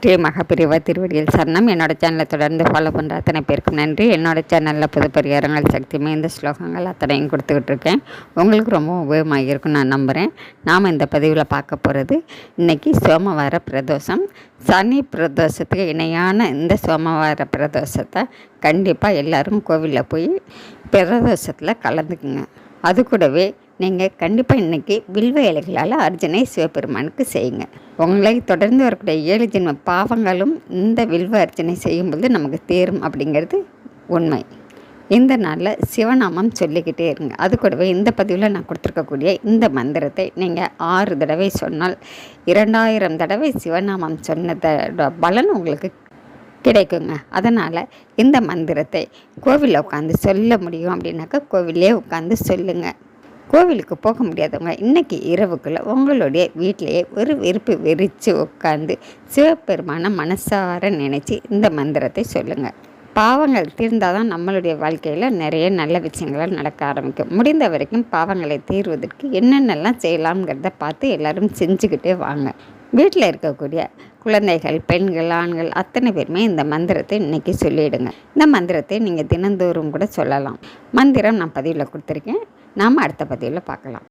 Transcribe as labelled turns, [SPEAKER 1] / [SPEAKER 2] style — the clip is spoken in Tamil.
[SPEAKER 1] ஸ்ரீ மகாபிரிவா திருவடியில் சரணம். என்னோடய சேனலை தொடர்ந்து ஃபாலோ பண்ணுற அத்தனை பேருக்கும் நன்றி. என்னோடய சேனலில் புது பரிகாரங்கள் சக்தியுமே இந்த ஸ்லோகங்கள் அத்தனையும் கொடுத்துக்கிட்டு இருக்கேன். உங்களுக்கு ரொம்ப உபயோகமாக இருக்குன்னு நான் நம்புகிறேன். நாம் இந்த பதிவில் பார்க்க போகிறது இன்றைக்கி சோமவார பிரதோஷம். சனி பிரதோஷத்துக்கு இணையான இந்த சோமவார பிரதோஷத்தை கண்டிப்பாக எல்லோரும் கோவிலில் போய் பிரதோஷத்தில் கலந்துக்குங்க. அது கூடவே நீங்கள் கண்டிப்பாக இன்றைக்கி வில்வ இலைகளால் அர்ச்சனை சிவபெருமானுக்கு செய்யுங்க. உங்களை தொடர்ந்து வரக்கூடிய 7 ஜென்ம பாவங்களும் இந்த வில்வ அர்ச்சனை செய்யும்போது நமக்கு தேரும் அப்படிங்கிறது உண்மை. இந்த நாளில் சிவநாமம் சொல்லிக்கிட்டே இருங்க. அது கூடவே இந்த பதிவில் நான் கொடுத்துருக்கக்கூடிய இந்த மந்திரத்தை நீங்கள் 6 தடவை சொன்னால் 2000 தடவை சிவநாமம் சொன்னதோட பலன் உங்களுக்கு கிடைக்குங்க. அதனால் இந்த மந்திரத்தை கோவிலில் உட்காந்து சொல்ல முடியும் அப்படின்னாக்கா கோவிலே உட்காந்து சொல்லுங்கள். கோவிலுக்கு போக முடியாதவங்க இன்றைக்கி இரவுக்குள்ளே உங்களுடைய வீட்டிலையே ஒரு வெறுப்பு வெறித்து உட்காந்து சிவபெருமான மனசார நினச்சி இந்த மந்திரத்தை சொல்லுங்கள். பாவங்கள் தீர்ந்தால் தான் நம்மளுடைய வாழ்க்கையில் நிறைய நல்ல விஷயங்கள் நடக்க ஆரம்பிக்கும். முடிந்த வரைக்கும் பாவங்களை தீர்வதற்கு என்னென்னலாம் செய்யலாம்ங்கிறத பார்த்து எல்லோரும் செஞ்சுக்கிட்டே வாங்க. வீட்டில் இருக்கக்கூடிய குழந்தைகள், பெண்கள், ஆண்கள் அத்தனை பேருமே இந்த மந்திரத்தை இன்றைக்கி சொல்லிவிடுங்க. இந்த மந்திரத்தை நீங்கள் தினந்தோறும் கூட சொல்லலாம். மந்திரம் நான் பதிவில் கொடுத்துருக்கேன். நாம் அடுத்த பதிவில் பார்க்கலாம்.